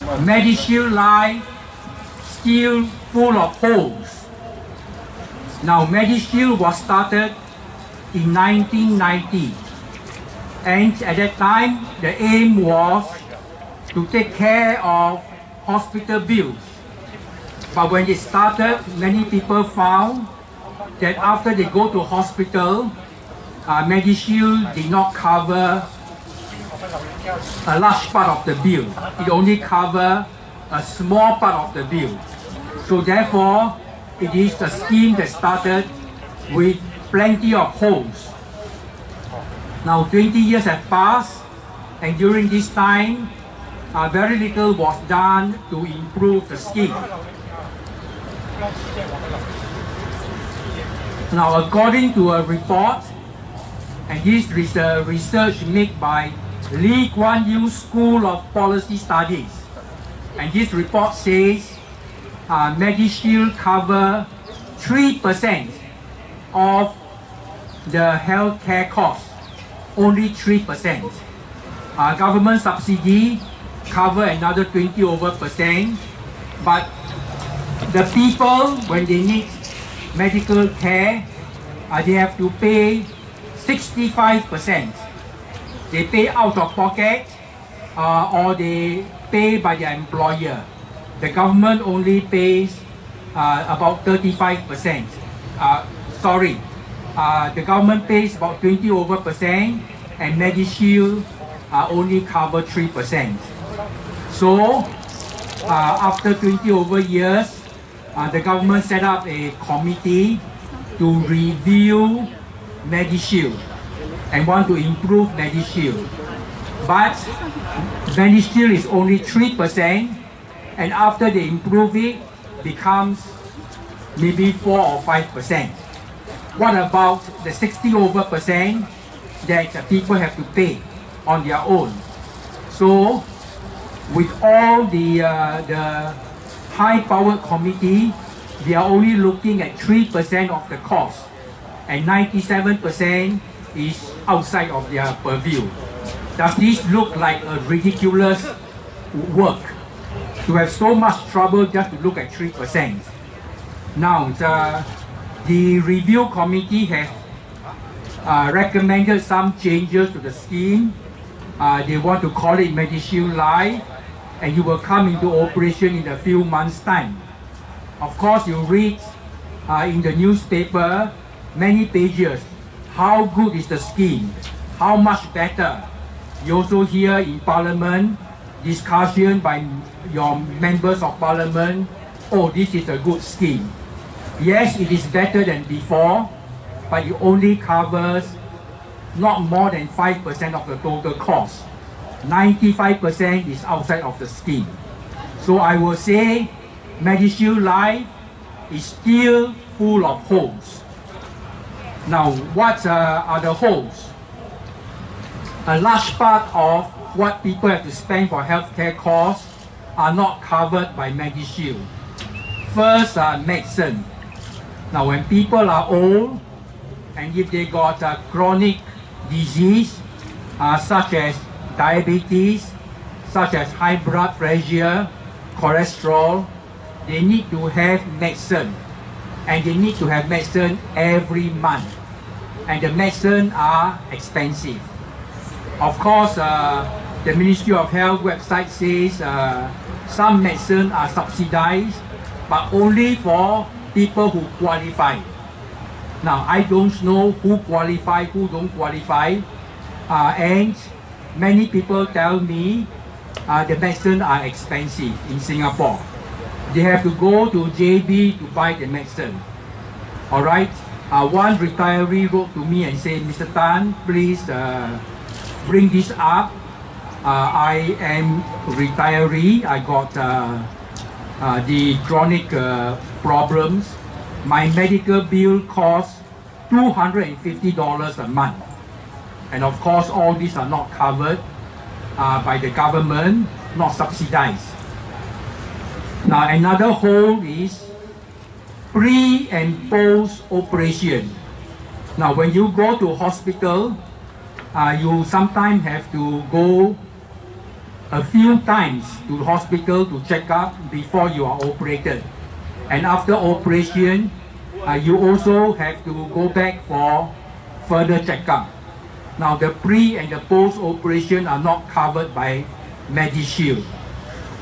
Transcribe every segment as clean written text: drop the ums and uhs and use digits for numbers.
MediShield Life still full of holes. Now, MediShield was started in 1990, and at that time, the aim was to take care of hospital bills. But when it started, many people found that after they go to hospital, MediShield did not cover a large part of the bill. It only covers a small part of the bill. So therefore, it is a scheme that started with plenty of holes. Now 20 years have passed, and during this time, very little was done to improve the scheme. Now, according to a report, and this is a research made by Lee Kuan Yew School of Policy Studies, and this report says MediShield cover 3% of the healthcare cost, only 3%. Government subsidy cover another 20%, but the people, when they need medical care, they have to pay 65%. They pay out of pocket or they pay by their employer. The government only pays about 35%. The government pays about 20% and MediShield only cover 3%. So after 20 years, the government set up a committee to review MediShield and want to improve MediShield. But MediShield is only 3%, and after they improve it, becomes maybe 4 or 5%. What about the 60% that people have to pay on their own? So, with all the high-powered committee, they are only looking at 3% of the cost, and 97% is outside of their purview. Does this look like a ridiculous work to have so much trouble just to look at 3%? Now, the review committee has recommended some changes to the scheme. They want to call it MediShield Life, and it will come into operation in a few months' time. Of course, you read in the newspaper many pages how good is the scheme, how much better. You also hear in Parliament discussion by your members of Parliament, oh, this is a good scheme. Yes, it is better than before, but it only covers not more than 5% of the total cost. 95% is outside of the scheme. So I will say MediShield Life is still full of holes. Now, what are the holes? A large part of what people have to spend for healthcare costs are not covered by MediShield. First, medicine. Now, when people are old, and if they got a chronic disease, such as diabetes, such as high blood pressure, cholesterol, they need to have medicine. And they need to have medicine every month. And the medicine are expensive. Of course, the Ministry of Health website says some medicine are subsidized, but only for people who qualify. Now, I don't know who qualify, who don't qualify, and many people tell me the medicine are expensive in Singapore. They have to go to JB to buy the medicine. All right. One retiree wrote to me and said, Mr. Tan, please bring this up. I am retiree. I got the chronic problems. My medical bill costs $250 a month. And of course, all these are not covered by the government, not subsidized. Now, another hole is pre and post operation. Now, when you go to hospital, you sometimes have to go a few times to the hospital to check up before you are operated. And after operation, you also have to go back for further checkup. Now the pre and the post operation are not covered by MediShield.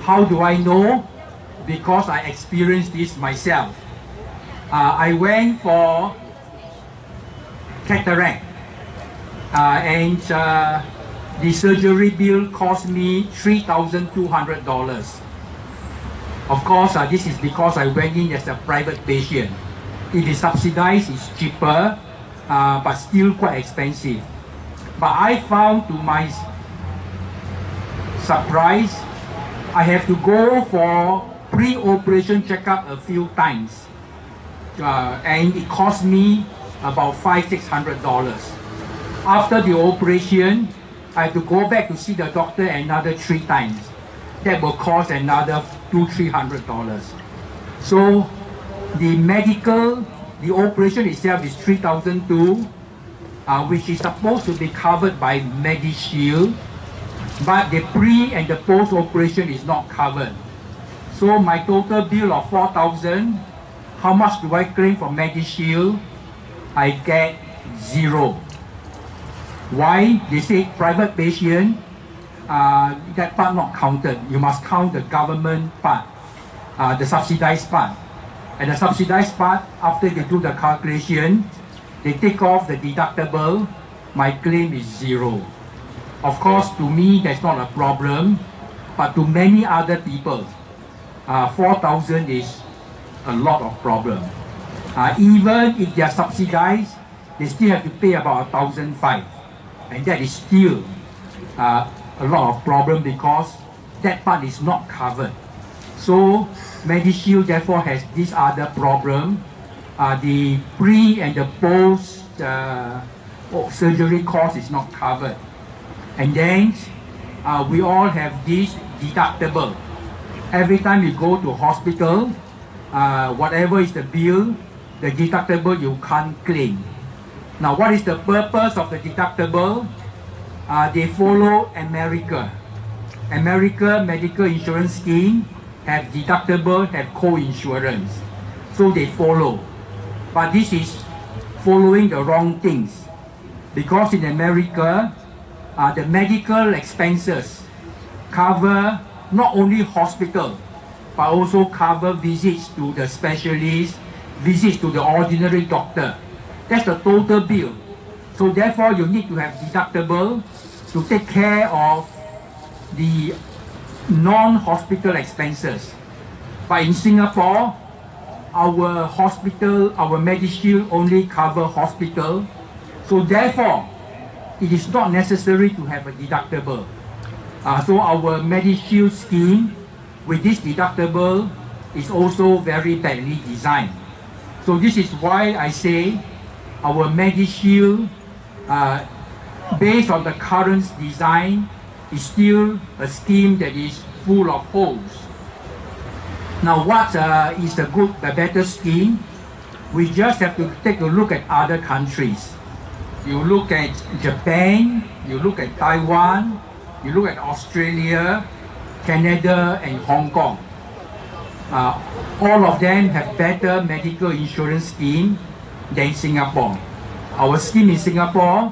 How do I know? Because I experienced this myself. I went for cataract and the surgery bill cost me $3,200. Of course, this is because I went in as a private patient. If it's subsidized, it's cheaper, but still quite expensive. But I found, to my surprise, I have to go for pre-operation checkup a few times, and it cost me about $500–600. After the operation, I have to go back to see the doctor another 3 times. That will cost another $200–300. So the operation itself is $3,200, which is supposed to be covered by MediShield, but the pre and the post operation is not covered. So my total bill of $4,000, how much do I claim from MediShield? I get 0. Why? They say private patient, that part not counted. You must count the government part, the subsidized part. And the subsidized part, after they do the calculation, they take off the deductible, my claim is 0. Of course, to me, that's not a problem, but to many other people, 4,000 is a lot of problem. Even if they are subsidized, they still have to pay about $1,500. And that is still a lot of problem because that part is not covered. So MediShield therefore has this other problem. The pre and the post surgery cost is not covered. And then we all have this deductible. Every time you go to hospital, whatever is the bill, the deductible you can't claim. Now, what is the purpose of the deductible? They follow America. America medical insurance scheme have deductible, have co-insurance. So they follow. But this is following the wrong things. Because in America, the medical expenses cover not only hospital, but also cover visits to the specialist, visits to the ordinary doctor. That's the total bill. So therefore, you need to have deductible to take care of the non-hospital expenses. But in Singapore, our hospital, our MediShield only cover hospital. So therefore, it is not necessary to have a deductible. So our MediShield scheme with this deductible is also very badly designed. So this is why I say our MediShield, based on the current design, is still a scheme that is full of holes. Now, what is the better scheme? We just have to take a look at other countries. You look at Japan, you look at Taiwan, you look at Australia, Canada, and Hong Kong. All of them have better medical insurance scheme than Singapore. Our scheme in Singapore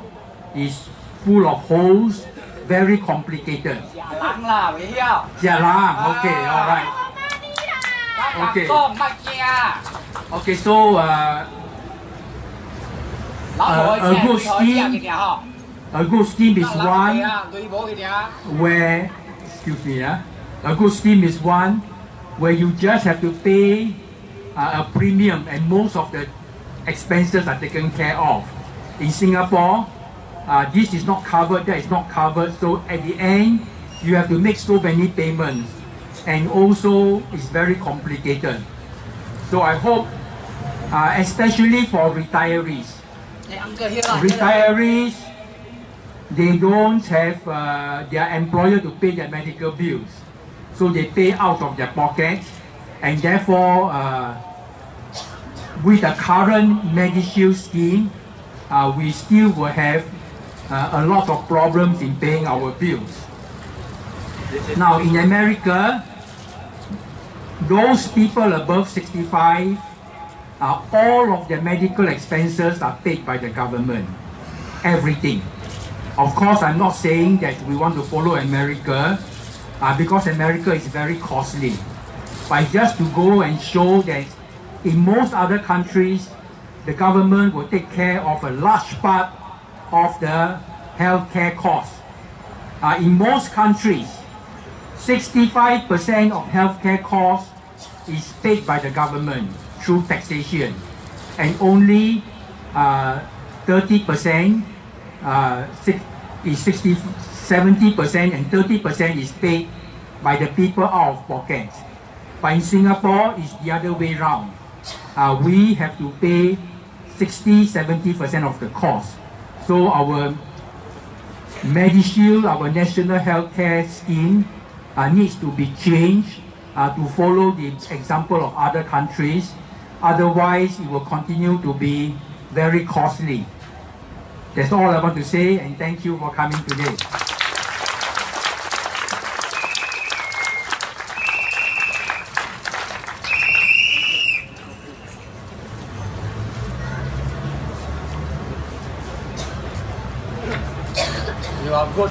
is full of holes, very complicated. Okay, all right. Okay, so a good scheme is one where, excuse me, a good scheme is one where you just have to pay a premium and most of the expenses are taken care of. In Singapore, this is not covered, that is not covered, so at the end, you have to make so many payments, and also it's very complicated. So I hope, especially for retirees, they don't have their employer to pay their medical bills, so they pay out of their pocket, and therefore, with the current MediShield scheme, we still will have a lot of problems in paying our bills. Now in America, those people above 65, all of their medical expenses are paid by the government. Everything. Of course, I'm not saying that we want to follow America because America is very costly. But just to go and show that in most other countries, the government will take care of a large part of the healthcare costs. In most countries, 65% of healthcare costs is paid by the government through taxation, and only 30% is 70% and 30% is paid by the people out of pocket. But in Singapore, it's the other way around. We have to pay 60-70% of the cost. So our MediShield, our national healthcare scheme, needs to be changed to follow the example of other countries. Otherwise, it will continue to be very costly. That's all I want to say, and thank you for coming today. You are good.